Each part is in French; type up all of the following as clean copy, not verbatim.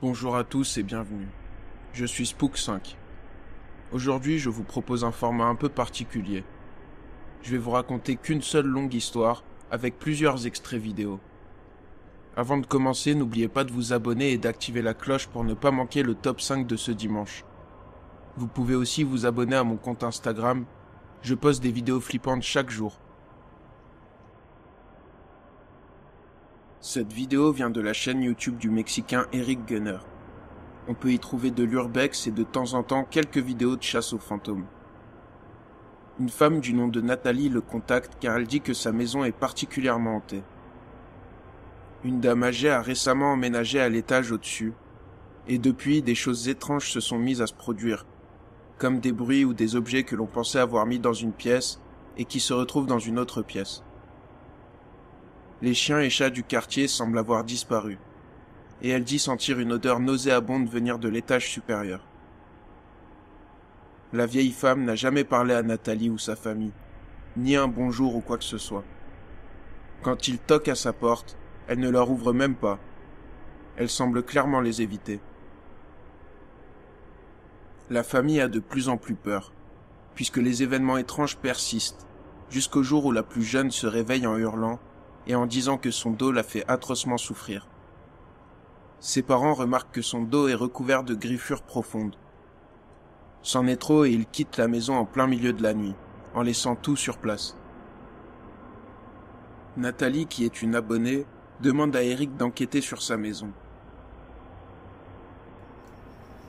Bonjour à tous et bienvenue. Je suis Spook5. Aujourd'hui, je vous propose un format un peu particulier. Je vais vous raconter qu'une seule longue histoire avec plusieurs extraits vidéo. Avant de commencer, n'oubliez pas de vous abonner et d'activer la cloche pour ne pas manquer le top 5 de ce dimanche. Vous pouvez aussi vous abonner à mon compte Instagram. Je poste des vidéos flippantes chaque jour. Cette vidéo vient de la chaîne YouTube du Mexicain Eric Gunner. On peut y trouver de l'urbex et de temps en temps quelques vidéos de chasse aux fantômes. Une femme du nom de Nathalie le contacte car elle dit que sa maison est particulièrement hantée. Une dame âgée a récemment emménagé à l'étage au-dessus, et depuis, des choses étranges se sont mises à se produire, comme des bruits ou des objets que l'on pensait avoir mis dans une pièce et qui se retrouvent dans une autre pièce. Les chiens et chats du quartier semblent avoir disparu, et elle dit sentir une odeur nauséabonde venir de l'étage supérieur. La vieille femme n'a jamais parlé à Nathalie ou sa famille, ni un bonjour ou quoi que ce soit. Quand ils toquent à sa porte, elle ne leur ouvre même pas. Elle semble clairement les éviter. La famille a de plus en plus peur, puisque les événements étranges persistent, jusqu'au jour où la plus jeune se réveille en hurlant et en disant que son dos la fait atrocement souffrir. Ses parents remarquent que son dos est recouvert de griffures profondes. C'en est trop et ils quittent la maison en plein milieu de la nuit, en laissant tout sur place. Nathalie, qui est une abonnée, demande à Eric d'enquêter sur sa maison.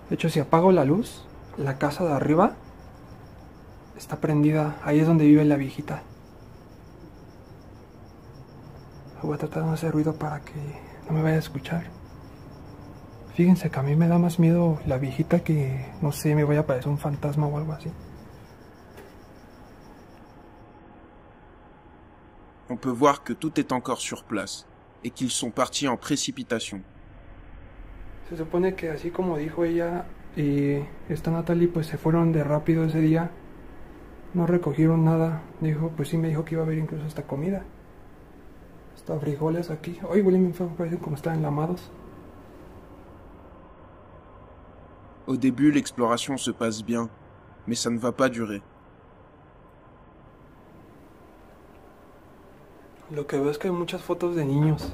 De hecho, si apago la luz, la casa de arriba está prendida. Ahí es donde vive la viejita. Voy a tratar de no hacer ruido para que no me vaya a escuchar. Fíjense que a mí me da más miedo la viejita que, no sé, me vaya a parecer un fantasma o algo así. On peut voir que tout est encore sur place, et qu'ils sont partis en précipitation. Se supone que así como dijo ella y esta Natalie, pues se fueron de rápido ese día. No recogieron nada. Dijo, pues sí, me dijo que iba a haber incluso hasta comida. Hasta frijoles aquí. Ay, huelen bien feo, parecen como están enlamados. Au début, l'exploration se passe bien, mais ça ne va pas durer. Lo que veo es que hay muchas fotos de niños.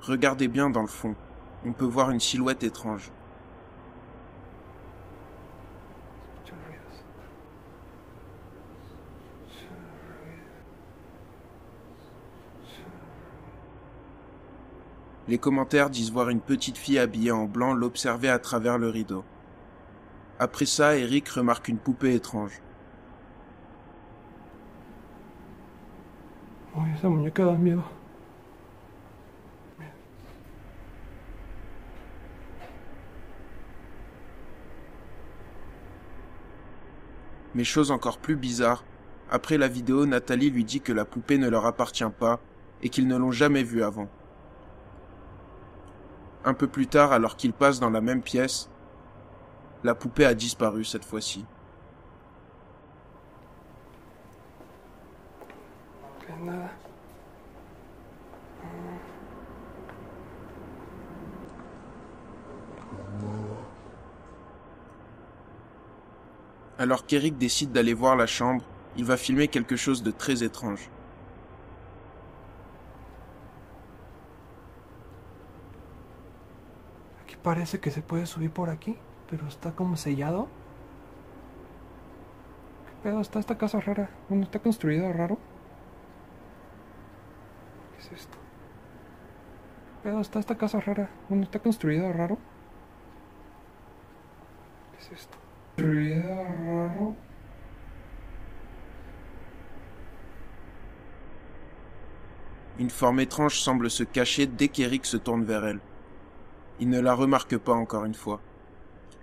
Regardez bien dans le fond, on peut voir une silhouette étrange. Les commentaires disent voir une petite fille habillée en blanc l'observer à travers le rideau. Après ça, Eric remarque une poupée étrange. Ay, esa muñeca da miedo. Mais chose encore plus bizarre, après la vidéo, Nathalie lui dit que la poupée ne leur appartient pas et qu'ils ne l'ont jamais vue avant. Un peu plus tard, alors qu'ils passent dans la même pièce, la poupée a disparu cette fois-ci. Nada. Alors qu'Eric décide d'aller voir la chambre, il va filmer quelque chose de très étrange. Aquí parece que se puede subir por aquí, pero está como sellado. ¿Qué pedo? Está esta casa rara. Bueno, está construida raro. ¿Qué es esto? ¿Qué pedo? Está esta casa rara. Bueno, está construida raro. ¿Qué es esto? Construida raro. Une forme étrange semble se cacher dès qu'Eric se tourne vers elle. Il ne la remarque pas encore une fois.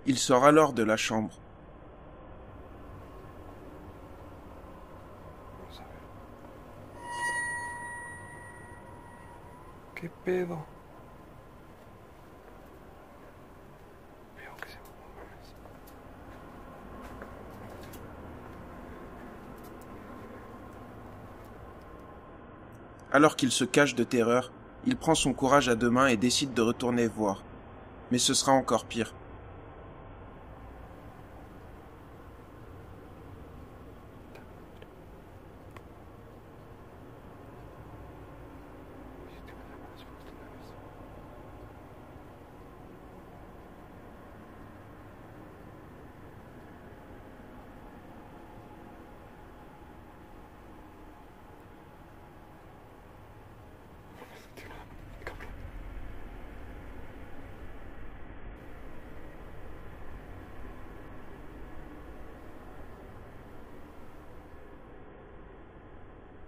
Il sort alors de la chambre. Vamos a ver. ¿Qué pedo? Veo que se mueve. Alors qu'il se cache de terreur, il prend son courage à deux mains et décide de retourner voir. Mais ce sera encore pire.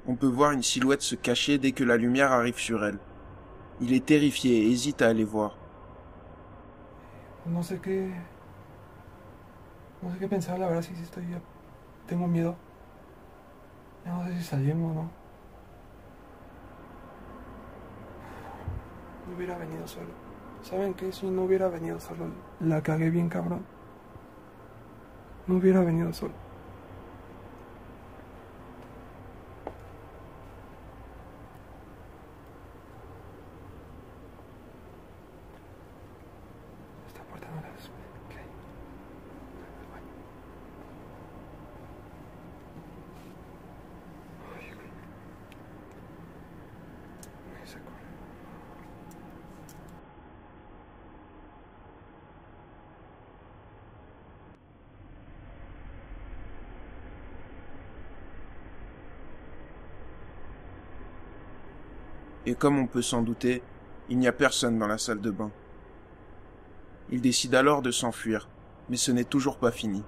On peut voir une silhouette se cacher dès que la lumière arrive sur elle. Il est terrifié et hésite à aller voir. No sé qué pensar, la verdad, si estoy ya tengo miedo. Ya no sé si salimos o no. No hubiera venido solo. ¿Saben qué? Si no hubiera venido solo, la cagué bien cabrón. No hubiera venido solo. Esta puerta no la ves. ¿Qué hay? El baño. Ay, güey. Me sacó. Et comme on peut s'en douter, il n'y a personne dans la salle de bain. Il décide alors de s'enfuir, mais ce n'est toujours pas fini.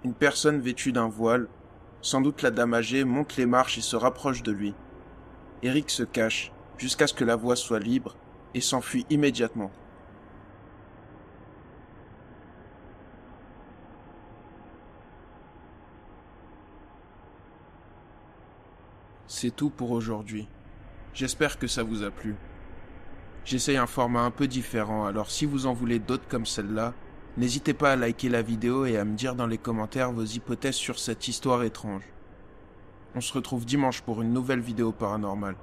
Une personne vêtue d'un voile, sans doute la dame âgée, monte les marches et se rapproche de lui. Eric se cache, jusqu'à ce que la voie soit libre, et s'enfuit immédiatement. C'est tout pour aujourd'hui. J'espère que ça vous a plu. J'essaye un format un peu différent, alors si vous en voulez d'autres comme celle-là, n'hésitez pas à liker la vidéo et à me dire dans les commentaires vos hypothèses sur cette histoire étrange. On se retrouve dimanche pour une nouvelle vidéo paranormale.